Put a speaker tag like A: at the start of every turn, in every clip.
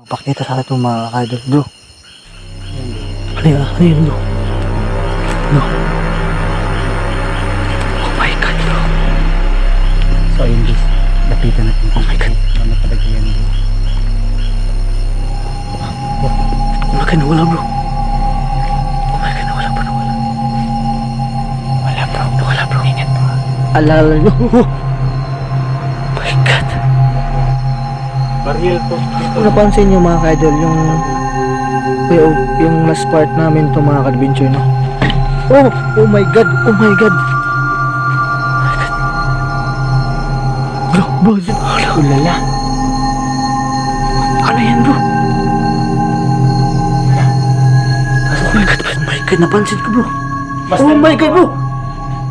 A: Pakita sa akin itong mga kaidol, bro. Ano yun, bro? Bro. Oh my God, bro.
B: So ayun guys, lapitan natin.
A: Oh my God.
B: Ano talaga yan bro?
A: Oh my God, nawala, bro. Oh my God, nawala, bro. Nawala, bro. Ingat, bro. Alala nyo. Oh my God.
B: Baril to.
A: Kung napansin nyo mga kaidol, yung last part namin to mga adventure, no? Oh my God. Oh my God. Bro, ulala. Ano yan, bro? Oh my God, napansin ko, bro. Oh my God, bro.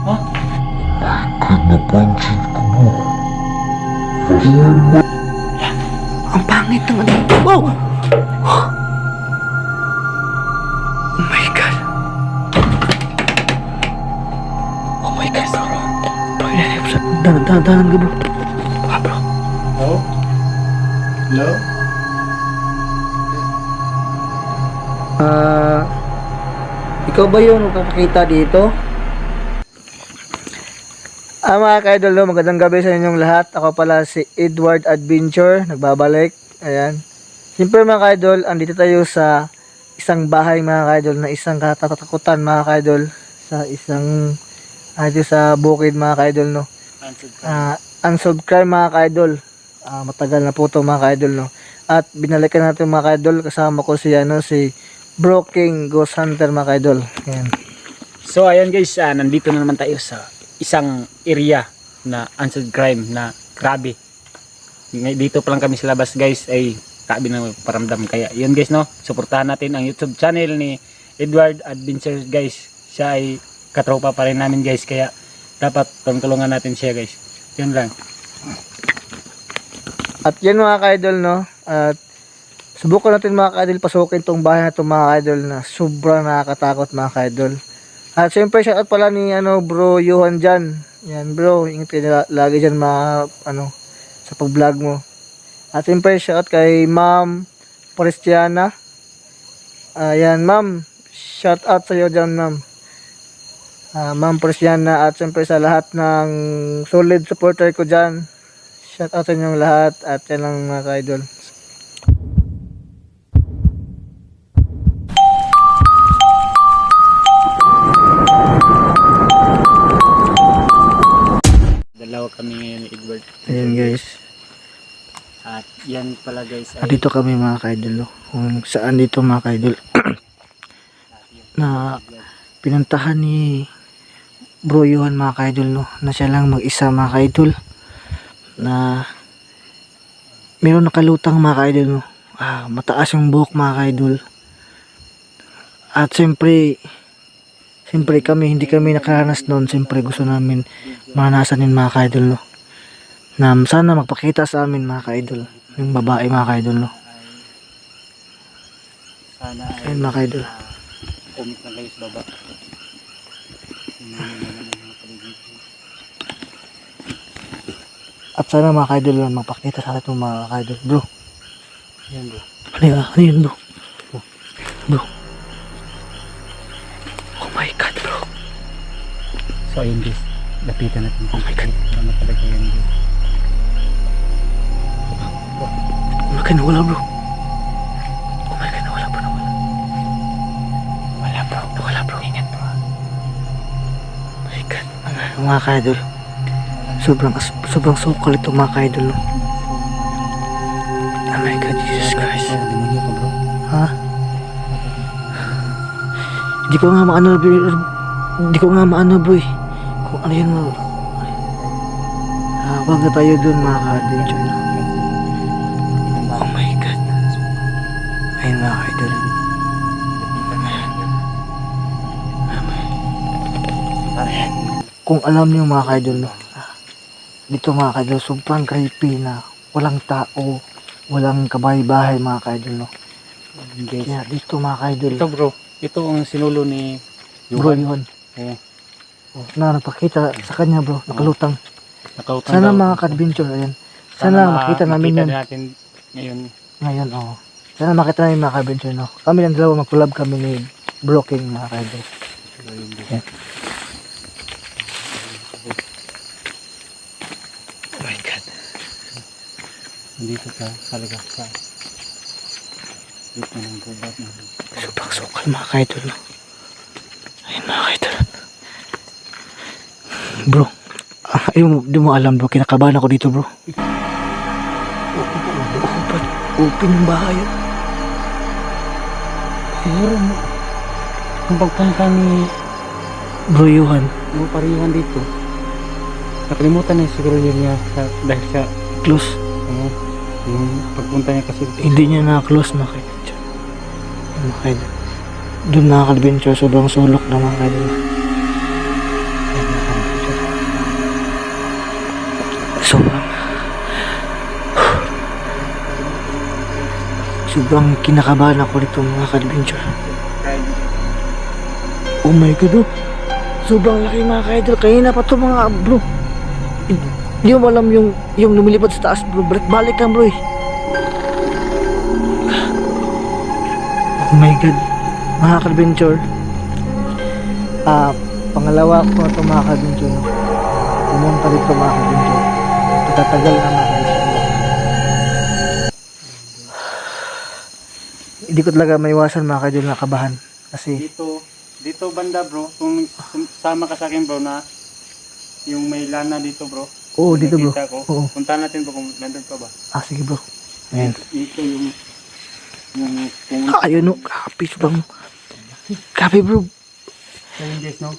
B: Ha?
A: Ang pangit ng ano. Wow! Oh my God. Oh my God, bro. Bro, inanip siya. Dahan ka, bro. Baka, bro.
B: Hello? Hello?
A: Ikaw ba yung nakakita dito? Mga ka-idol, no, magandang gabi sa inyong lahat. Ako pala si Edward Adventure, nagbabalik. Ayan. Siyempre mga ka-idol, andito tayo sa isang bahay mga ka-idol na isang katatakutan mga ka-idol. Sa isang, dito sa bukid mga ka-idol, no. Unsolved crime mga ka-idol. Matagal na po ito mga ka-idol, no. At binalikan natin mga ka-idol, kasama ko si Bro King Ghost Hunter mga ka-idol. Ayan.
B: So ayan guys, nandito na naman tayo sa isang area na unsolved crime na grabe. Dito pa lang kami sa labas guys ay grabe na paramdam. Kaya yun guys no, suportahan natin ang YouTube channel ni Edward Adventure guys. Siya ay katropa pa rin namin guys, kaya dapat tulungan natin siya guys. Yun lang.
A: At yan mga ka-idol, no. At subukan natin mga ka-idol pasukin tong bahay na to mga ka-idol na sobrang nakakatakot mga ka-idol. At siyempre shoutout pala ni Bro Johan dyan. Yan bro, ingat kayo lagi dyan sa pag-vlog mo. At siyempre shoutout kay Ma'am Cristiana. Yan ma'am, shoutout sa iyo dyan ma'am. Ma'am Cristiana, at siyempre sa lahat ng solid supporter ko dyan. Shoutout sa inyong lahat at yan lang mga ka-idol.
B: Dalawa kami ngayon ni Edward.
A: Ayan guys.
B: At yan pala guys
A: At dito kami mga ka-idol, no? Kung saan dito mga ka-idol na pinuntahan ni Bro Johan mga ka-idol, no? Na siya lang mag-isa mga ka-idol na meron nakalutang mga ka-idol, no? Mataas yung buhok mga ka-idol. At siyempre kami, hindi kami nakaranas noon. Siyempre gusto namin maranasan din mga ka-idol, no? Na sana magpakita sa amin mga ka-idol, yung babae mga ka-idol, no?
B: sana ay
A: Ayun mga ka-idol.
B: comment na kayo sa baba.
A: At sana mga ka-idol magpakita sa akin itong mga ka-idol, bro.
B: Yan bro.
A: Ano yun, bro? Bro. Oh my God, bro.
B: So ayun guys, lapitan natin.
A: Oh my God.
B: Ano talaga yan guys?
A: Oh my God, nawala, bro. Oh my God, nawala, bro. Nawala, bro. Ingat, bro. Oh my God. Mga ka-idol, sobrang sukal ito mga ka-idol, no? Oh my God, Jesus Christ.
B: Demonyo ka bro.
A: Ha? Hindi ko nga maano, bro, eh. Kung ano yun, bro. Huwag na tayo dun mga ka-adventure, no? Oh my God. Ayun mga ka-idol. Kung alam niyo mga ka-idol, no? Dito mga ka-idol, sobrang creepy na walang tao, walang kabahay-bahay mga ka-idol, no?
B: Guys.
A: Kaya dito mga ka-idol,
B: Ito bro, ito ang sinulo ni
A: bro,
B: Johan.
A: yun.
B: Oo.
A: Na napakita sa kanya, bro, nakalutang.
B: Nakautang
A: Sana
B: daw.
A: mga ka-adventure, ayan. Sana makita namin yan
B: natin ngayon.
A: ngayon, oh. Sana makita namin mga ka-adventure, no? Kami lang dalawa mag-collab kami ni Bro King mga ka-idol. Yan. Oh my God.
B: Dito ka talaga sa dito ng gubat na.
A: Sobrang sukal mga ka-idol, no? Ayun mga ka-idol. Bro, ayun, di mo alam bro, kinakabahan ako dito bro. Open yung bahay.
B: Siguro mo. Kung pagpunta ni
A: Bro Yuhan,
B: yung parihan dito, nakalimutan na siguro yun niya dahil sa
A: close.
B: yung pagpunta niya kasi
A: Hindi niya na-close mga ka-adventure. Mga ka-idol. Doon mga ka-adventure, sobrang sulok na mga ka-idol. Sobrang kinakabahan ako dito mga ka-adventure. Oh my God, oh. Sobrang laki mga ka-idol. Kanina pa to mga bro. Hindi mo alam yung lumilipad sa taas bro. Balik lang bro eh. Oh my God. Mga ka-adventure. Pangalawa ko na to mga ka-adventure. No? Pumunta dito mga ka-adventure. Tatagal na mga ka-adventure. Hindi ko talaga maiwasan mga ka-idol na kabahan. Kasi
B: dito banda bro, kung sama ka sa akin bro na yung may lana dito bro.
A: oo dito bro.
B: Nakita ko.
A: Oo.
B: Punta natin bro kung nandun pa ba.
A: Sige bro. Ayan.
B: Ito yung kung
A: Ayun no. Kapis bang. Kapi bro.
B: ayun guys no.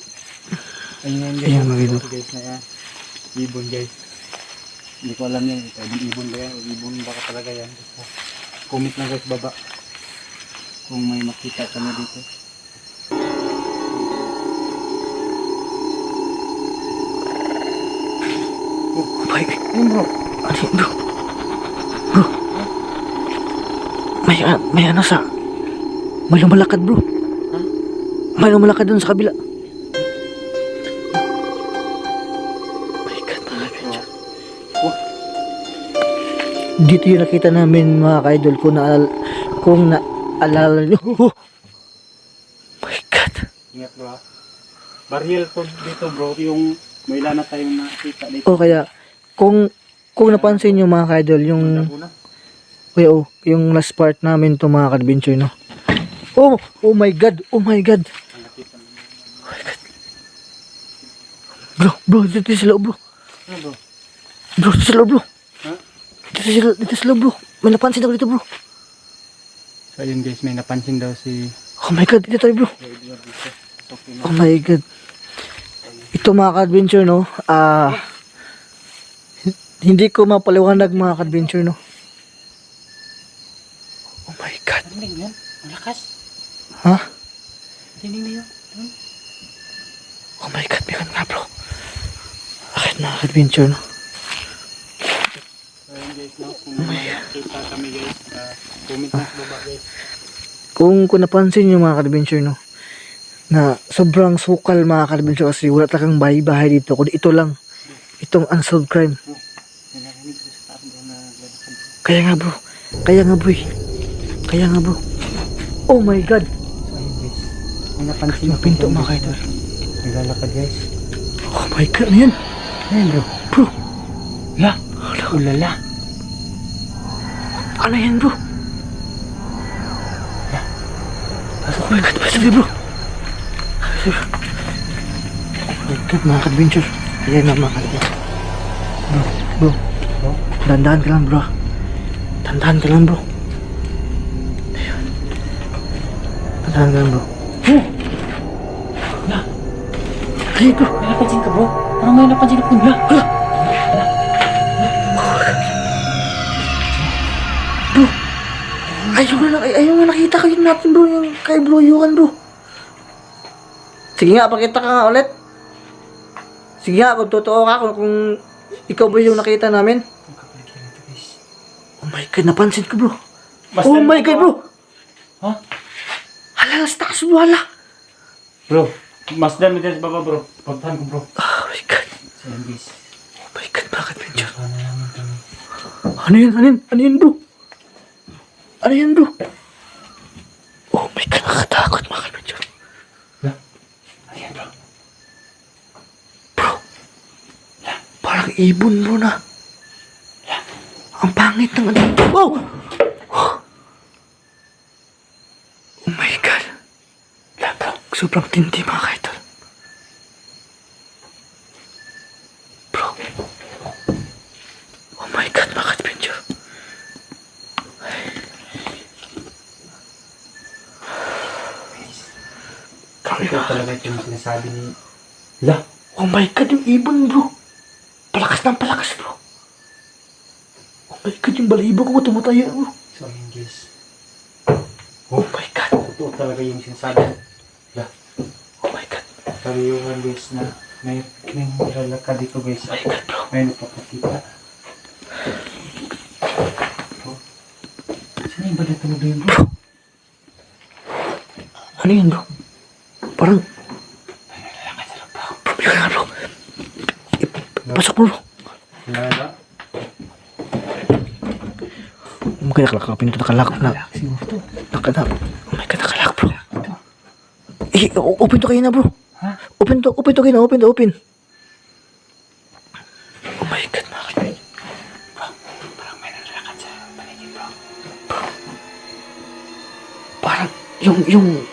B: Ayun guys.
A: Ayan, mga idol.
B: Guys na yan. Ibon guys. Hindi ko alam yan. Ibon ba yan? Ibon baka talaga yan. Comment lang guys baba. Kung may makita kami dito.
A: Oh my God.
B: Ayun bro.
A: Ano yun bro? Bro. May ano sa. May lumalakad bro.
B: Ha?
A: May lumalakad dun sa kabila. My God mga ka-idol. Dito yung nakita namin mga ka-idol kung naalala nyo. Oh my God.
B: Ingat bro ha. Barriel to dito bro. Yung may lana tayong nakita dito.
A: O kaya kung napansin nyo mga ka-idol yung yung last part namin to mga ka-adventure no. Oh my God. Oh my God. Oh my God. Bro, dito sila bro.
B: Ano bro?
A: Bro, dito sila bro.
B: Ha?
A: Dito sila bro. May napansin ako dito bro.
B: So ayun guys, may napansin daw si
A: Oh my God, dito tayo bro.
B: Edward dito. Okay na.
A: Oh my God. Ito mga ka-adventure no. Hindi ko mapaliwanag mga ka-adventure no. Oh my God.
B: Tinig yun? Ang lakas.
A: Ha?
B: Tinig na yun.
A: Oh my God, meron nga bro. Bakit mga ka-adventure no?
B: So ayun guys, no? Kung may nakita kami guys, comment na sa baba guys.
A: Kung napansin nyo mga ka-adventure no, na sobrang sukal mga ka-adventure kasi wala talagang bahay-bahay dito. Kundi ito lang. Itong unsolved crime.
B: May narinig ko sa taas bro na lalakad.
A: Kaya nga bro. Kaya nga bro. Oh my God.
B: So ayun guys. May napansin
A: Yung pinto mga ka-idol.
B: may lalakad guys.
A: Oh my God. Ano yan?
B: Ayun bro.
A: Bro.
B: La. Ulala.
A: Ano yan bro? Oh my God. Pasok bro. Oh my God mga ka-adventure. Ayan na mga ka-adventure. Bro. Dandahan ka lang bro. Dandahan ka lang bro. Ayun. Dandahan ka lang bro.
B: La.
A: Ay bro.
B: May napansin ka bro? Parang may napansin ako. La.
A: Hala. Bro. Ayaw na nakita ko yun natin bro. Yung kay bro Yuhan bro. Sige nga, pakita ka nga ulit. Sige nga, kung totoo ka, kung ikaw ba yung nakita namin. Oh my God, napansin ko bro. Oh my God bro.
B: Ha?
A: Hala, sa taas bro, hala.
B: Bro, mas dami din sa baba bro. Pagtahan ko bro.
A: Oh my God.
B: So ayun guys.
A: Oh my God, bakit picture?
B: Ano namin kami?
A: Ano yun bro? Ano yan, bro? Oh my God, nakakatakot mga ka-adventure.
B: Ano yan, bro?
A: Bro, parang ibon, bro, na. Ang pangit ng ano. Wow! Oh my God. Bro, sobrang tindi mga ka-idol. Bro. Oh my God, mga ka-adventure.
B: Ito talaga yung sinasabi ni...
A: Oh my God, yung ibon, bro. Palakas ng palakas, bro. Oh my God, yung balahibo ko tumataya, bro.
B: So, ayun guys.
A: Oh my God.
B: Ito talaga yung sinasabi.
A: Oh my God.
B: Kariyuhan guys na may nilalakad dito guys.
A: Oh my God, bro.
B: May napapakita. Oh. Saan yung balita mo doon, bro?
A: Ano yun, bro? Parang...
B: May nilalakad sila, bro.
A: Bro, bigyan ka, bro. Pasok mo, bro.
B: Lala.
A: Oh my God, nakalak. Pinto nakalak na.
B: Siguro to.
A: Nakalak. Oh my God, nakalak, bro. Eh, open to kayo na, bro.
B: Ha?
A: Open to kayo na. Open. Oh my God, mga kaibigan.
B: Bro, parang may nilalakad sa paligid, bro.
A: Parang,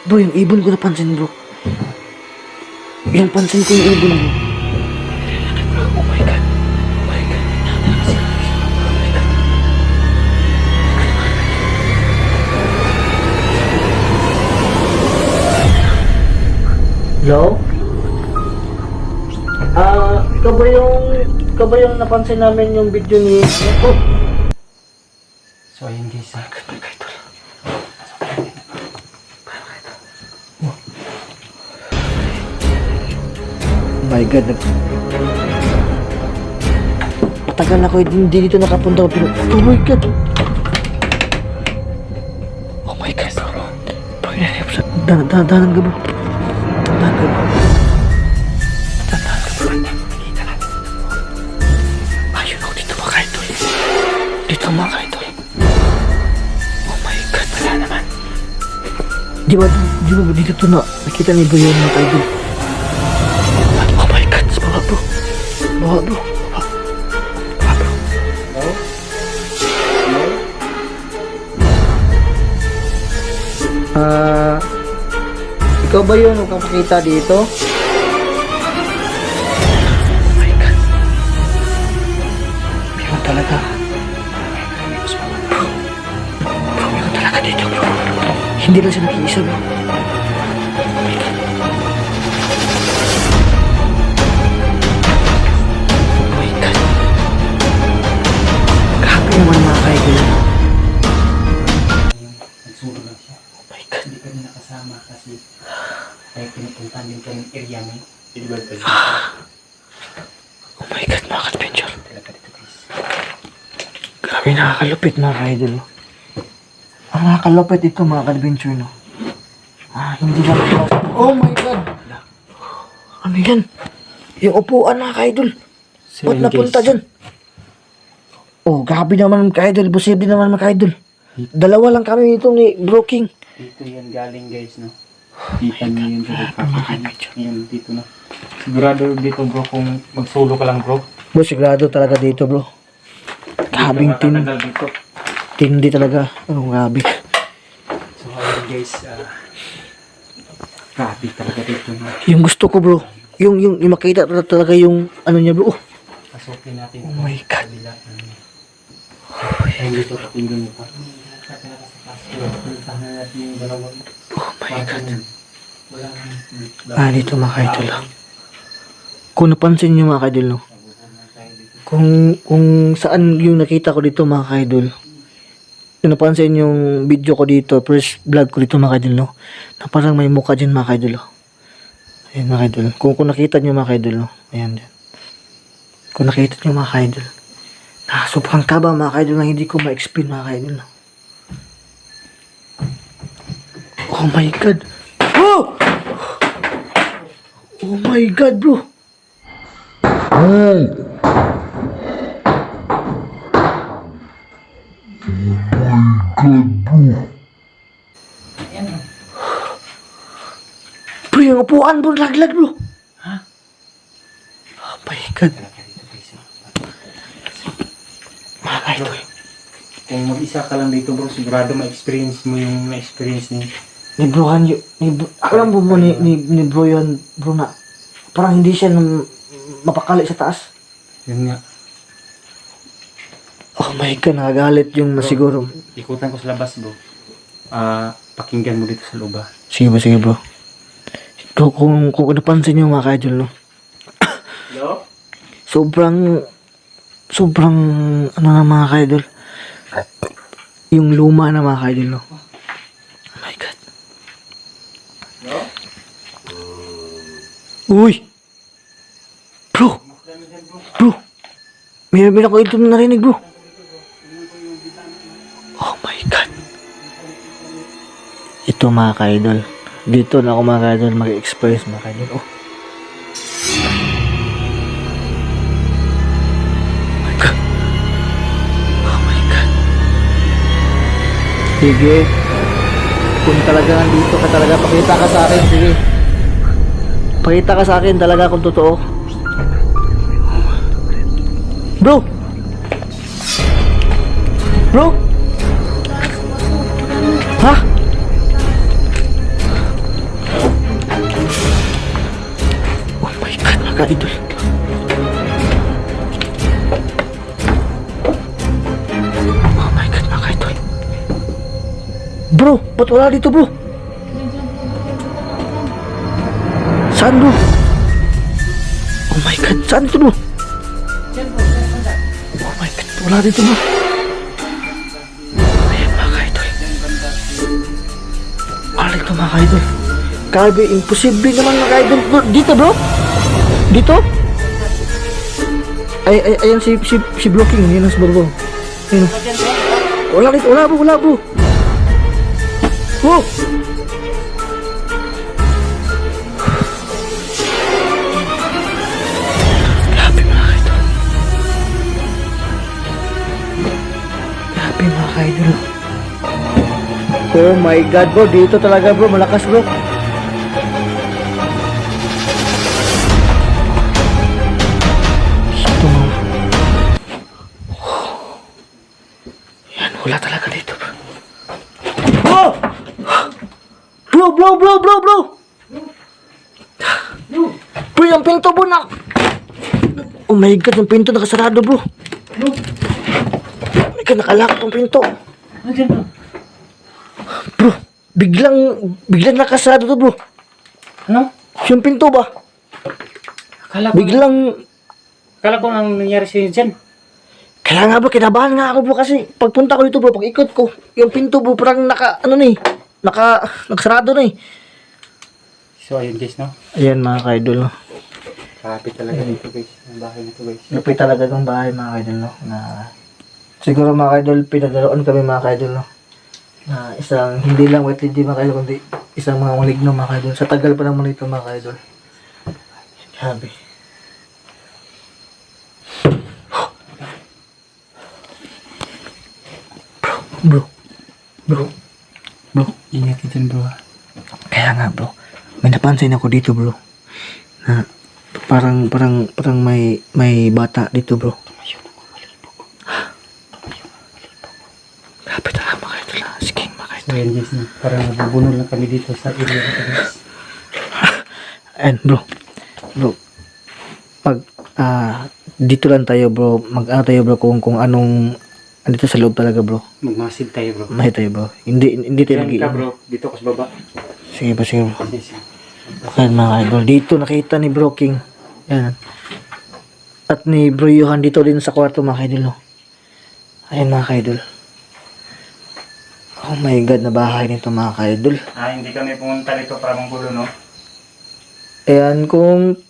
A: bro, yung ibon ko napansin, bro. Yung pansin ko yung ibon, bro. Oh my God. Oh my God. Oh my God. Hello? Ikaw ba yung napansin namin yung video ni... Oh!
B: So, ayun guys.
A: Oh my God, Matagal ako hindi dito nakapunta pero oh my God. Oh my God, bro. Bro, dahanan ka, bro. Dahanan ka, bro. Ayun ako dito, mga ka-idol. Dito, mga ka-idol. Oh my God, wala naman. Di ba dito to na nakita ni Boy yun, mga ka-idol? Oh my God, sa baba, bro. Baba, bro. Baba, bro. Ikaw ba yun ang kapakita dito? Oh my God. Meron talaga. Bro, meron talaga dito, bro. Hindi lang siya nag-iisa, bro. Oh my God. Oh my God. Grabe naman mga kaibigan.
B: Nagsulog lang siya.
A: Oh my God.
B: Hindi kami nakasama kasi ay pinupuntahan din kami area mo.
A: Oh my God, mga ka-adventure.
B: Talaga dito guys.
A: Grabe, nakakalupit mga ka-idol. Ang nakakalupit ito mga ka-adventure, no? Hindi lang ito. Oh my God! Ano yan? Yung upuan mga ka-idol.
B: So,
A: Ba't
B: yun,
A: napunta
B: guys.
A: dyan? Oh, grabe naman mga ka-idol. Posible naman mga ka-idol. Dalawa lang kami nito ni Bro King.
B: Dito yan galing guys, no? Kita niyo yun sa pagkakita. Yan dito, no? Sigurado dito bro kung magsulo ka lang bro.
A: Bro, sigurado talaga dito, bro. Grabing
B: Makakatagal dito.
A: tindi talaga. Oh, grabe.
B: So ayun guys, grabe talaga dito, no?
A: Yung gusto ko, bro. Yung makita talaga yung ano niya, bro.
B: Pasukin natin.
A: Oh my God.
B: Ayun dito, pakinggan mo pa. Puntahan natin yung dalawang.
A: Oh my God.
B: Wala
A: Dito mga ka-idol. Kung napansin nyo mga ka-idol, no? Kung saan yung nakita ko dito mga ka-idol. Kung napansin yung video ko dito, first vlog ko dito mga ka-idol, no? Na parang may mukha dyan mga ka-idol, no? Ayan mga ka-idol. Kung nakita nyo mga ka-idol, no? Ayan dyan. Kung nakita nyo mga ka-idol. Sobrang kaba mga ka-idol na hindi ko ma-explain mga ka-idol, no? Oh my God! Oh! Oh my God, bro!
C: God, bro.
A: yung upuan bro, laglag bro.
B: Ha?
A: Oh my God.
B: Talaga dito guys.
A: Mga ka-idol.
B: Kung mag-isa ka lang dito bro, sigurado ma-experience mo yung na-experience ni.
A: Ni bro, alam mo ni bro yun, bro na. Parang hindi siya mapakali sa taas.
B: Yun nga.
A: Oh my God, nakagalit yung siguro.
B: Ikutan ko sa labas bro. Pakinggan mo dito sa loob.
A: Sige bro. Kung napansin nyo mga ka-idol, no?
B: Hello?
A: Sobrang, ano na mga ka-idol? Yung luma na mga ka-idol, no? Oh my God.
B: Hello?
A: Uy! Bro! May ako ito narinig, bro. Oh my God. Ito mga ka-idol. Dito na ako mga ka-idol mag-express mga ka-idol. Oh. My God. Oh my God. Sige. Kung talaga nandito ka talaga, pakita ka sa akin. Sige. Pakita ka sa akin talaga kung totoo. Bro! Bro! Ha? Oh my God, mga ka-idol. Oh my God, mga ka-idol. Bro, ba't wala dito bro? Saan bro? Oh my God, saan dito bro? Oh my God, wala dito bro. Ayan mga ka-idol. Wala dito mga ka-idol. Grabe, imposible naman mga ka-idol. Bro, dito bro? Dito? Ayan si blocking. Yan ang bro. Ayan. Wala dito, wala bro. Oh! Grabe mga ka-idol. Grabe mga ka-idol. Oh my God bro, dito talaga bro, malakas bro. Ito mo. Yan, wala talaga dito bro. Oh! Bro! Bro, yung pinto bro na. Oh my God, yung pinto nakasarado bro. Oh my God, nakalak yung pinto. Bro, biglang nakasarado to bro.
B: Ano?
A: Yung pinto ba?
B: Akala ko ang nangyari sa'yo dyan.
A: Kaya nga bro, kinabahan nga ako bro kasi pagpunta ko dito bro, pag ikot ko, yung pinto bro parang nakasarado na eh.
B: So ayun guys no.
A: Ayan mga ka-idol.
B: Kapit talaga dito guys. Ang bahay nito guys.
A: Lupit talaga ng bahay mga ka-idol no. Na siguro mga ka-idol, pinadaroon kami mga ka-idol no. Na isang, hindi lang wet lady mga ka-idol, kundi isang mga maligno mga ka-idol. Sa tagal pa naman ito mga ka-idol. Grabe. Bro.
B: Ingat ka dyan bro.
A: Kaya nga bro, may napansin ako dito bro. Na parang may bata dito bro. Grabe talaga mga idol na. Sige mga idol.
B: So ayun guys no. Parang nabubunol lang kami dito sa area nito guys.
A: And bro. Pag dito lang tayo bro. Mag-ano tayo bro kung anong andito sa loob talaga bro.
B: Magmasid tayo bro.
A: Mahi tayo bro. Hindi tayo
B: Diyan ka bro. Dito ka sa baba.
A: Sige bro.
B: Yes.
A: Ayan mga idol. Dito nakita ni Bro King. Ayan. At ni Bro Johan dito din sa kwarto mga idol. No? Ayan mga idol. Oh my God, na bahay nito mga idol.
B: Hindi kami pumunta dito para manggulo no.
A: Ayan, kung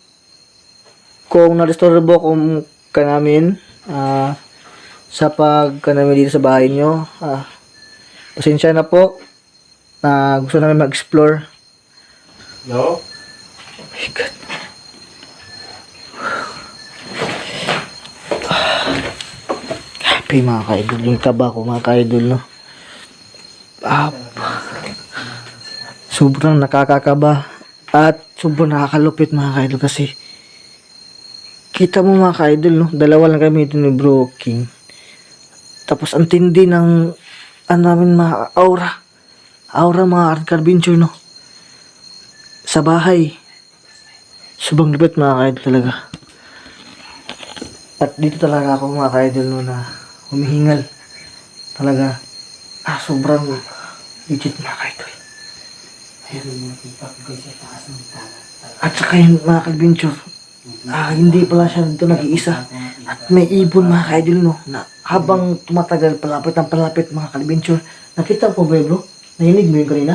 A: na-disturbo kung ka namin sa pagka namin dito sa bahay nyo, pasensya na po na gusto namin mag-explore.
B: Hello?
A: Oh my God. Happy mga ka-idol. Yung taba ko mga ka-idol, no? Sobrang nakakakaba. At sobrang nakakalupit mga ka-idol kasi kita mo mga ka-idol, no? Dalawa lang kami dito ni Bro King. Tapos ang tindi ng ano namin mga aura. Aura mga art carpenter, no? Sa bahay. Sobrang lupit mga ka-idol talaga. At dito talaga ako mga ka-idol, no, na humihingal. Talaga. Sobrang legit mga ka-idol. At saka yung mga ka-adventure, hindi pala siya dito nag-iisa. At may ibon mga ka-idol, no, na habang tumatagal palapit ang palapit mga ka-adventure. Nakita po ba yun, bro? Nahinig mo yun kanina?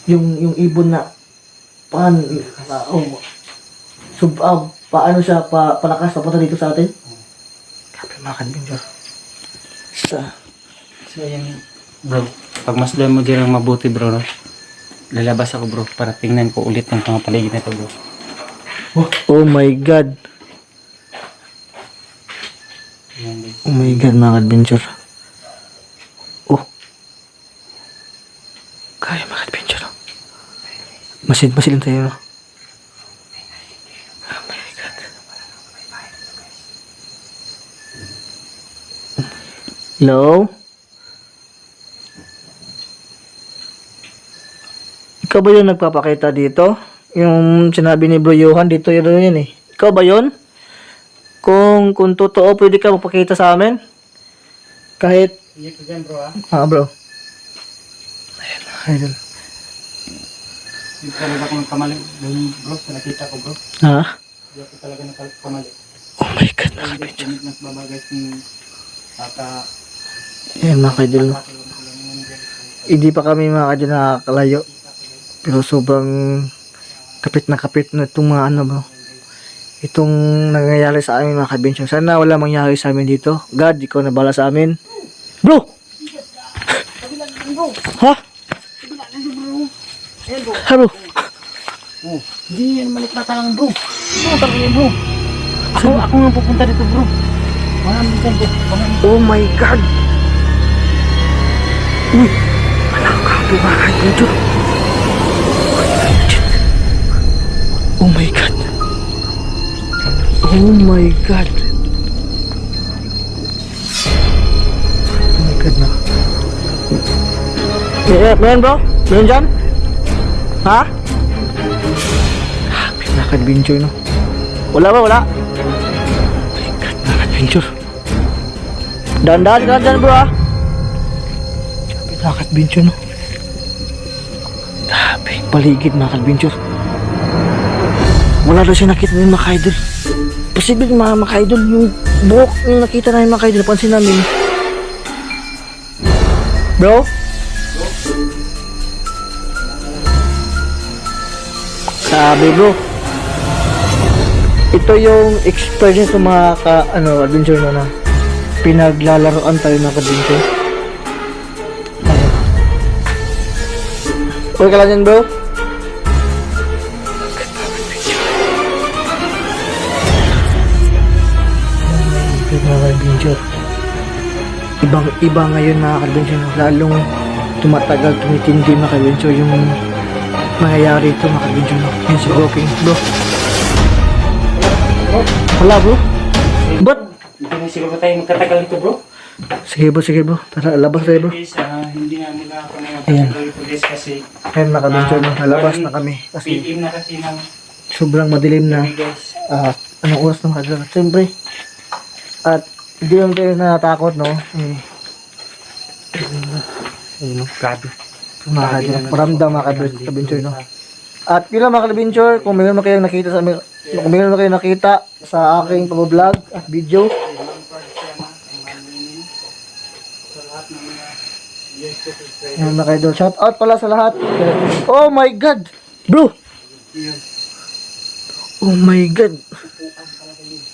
A: Yung ibon na paano siya palakas papunta dito sa atin? Grabe mga ka-adventure.
B: So yan bro, pag masdan mo dyan ang mabuti bro, no? Lalabas ako bro para tingnan ko ulit ng mga paligid na to bro.
A: Oh my god.
B: Yan, guys.
A: Oh my god mga ka-adventure. Oh. Kaya mga ka-adventure. Masid-masid lang tayo, no? Oh my god. Hello? Ikaw ba yung nagpapakita dito? Yung sinabi ni Bro Johan, dito yun eh. Ikaw ba yun? Kung totoo, pwede ka magpakita sa amin? Kahit...
B: Iyak ko dyan bro ha.
A: Bro. Ayan.
B: Hindi talaga ako nagkamali bro, sa nakita ko bro.
A: Ha?
B: Hindi ako talaga nagkamali.
A: Oh my god, mga
B: Hindi
A: ka-adventure.
B: ko nagbabagay ng
A: Ayan mga ka-idol. Hindi pa kami mga ka-idol nakakalayo. Pero sobrang kapit na itong mga ano bro. Itong nangyayari sa amin mga ka-adventure. Sana wala mangyari sa amin dito. God, ikaw na bala sa amin. Bro! Ha? Ha bro?
B: Oh, hindi yan malikmata lang bro. Ano talaga yan bro? Ako nga pupunta dito bro. Maraming dyan bro.
A: Oh my god! Uy! Malakapo mga ka-adventure. Oh my god. Oh my god. Oh my god na. Meron bro? Meron dyan? Ha? Pinaka-adventure no? Wala ba? Wala? Oh my god, pinaka-adventure. Dahan-dahan ka dyan bro ha? Pinaka-adventure no? Grabe, paligid mga-adventure. Wala daw siya nakita ng mga ka-idol. Posible mga ka-idol, yung buhok yung nakita namin mga ka-idol, napansin namin. Bro? Sabi bro, ito yung experience ng mga adventure na pinaglalaroan tayo ng adventure. Ayan. Okay ka lang yan bro? Mga adventure. Ibang-iba ngayon mga adventure, lalong tumatagal, tumitindi mga adventure yung mangyayari ito mga adventure. Yan si Broking bro. Wala bro. Ba't?
B: Hindi na siguro tayo magtatagal nito bro.
A: Sige bro. Tara, labas tayo bro.
B: Guys, hindi na muna ako na
A: Ayan.
B: magtatagal nito guys kasi
A: Ayan mga adventure, no? Lalabas na kami. Kasi
B: PM na kasi ng
A: sobrang madilim na.
B: guys.
A: Anong oras na mga adventure? Siyempre. At hindi lang tayo natakot, no? Ayun, no?
B: Grabe.
A: Mga ka-adventure, paramdam mga ka-adventure, no? At yun lang mga ka-adventure, kung mayroon na kayong nakita sa aking pag-vlog at video, yan mga ka-idol, shout out pala sa lahat. Oh my god! Bro! Oh my god!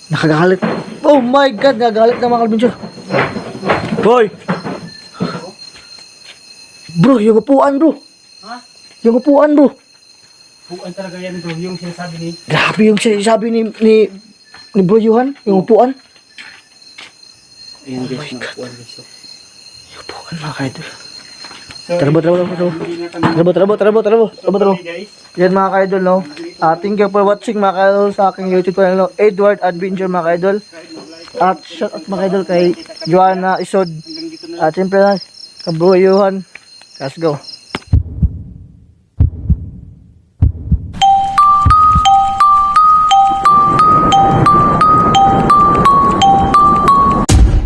A: Nakagalit. Oh my god! Nakagalit na mga ka-adventure. Boy! Bro, yung upuan bro!
B: Ha?
A: Yung upuan bro!
B: Bukan talaga yan bro, yung sinasabi ni
A: Grabe yung sinasabi ni Bro Johan, yung upuan.
B: Ayan
A: Oh
B: guys,
A: my God.
B: upuan guys.
A: Yung upuan mga ka-idol. Tarabo.
B: Guys.
A: Yan mga ka-idol, no? Thank you for watching mga ka-idol sa aking YouTube channel, no? Edward Adventure mga ka-idol. At shout out mga ka-idol kay Joanna Isod. At siyempre na, Kabro Yuhan. Let's go.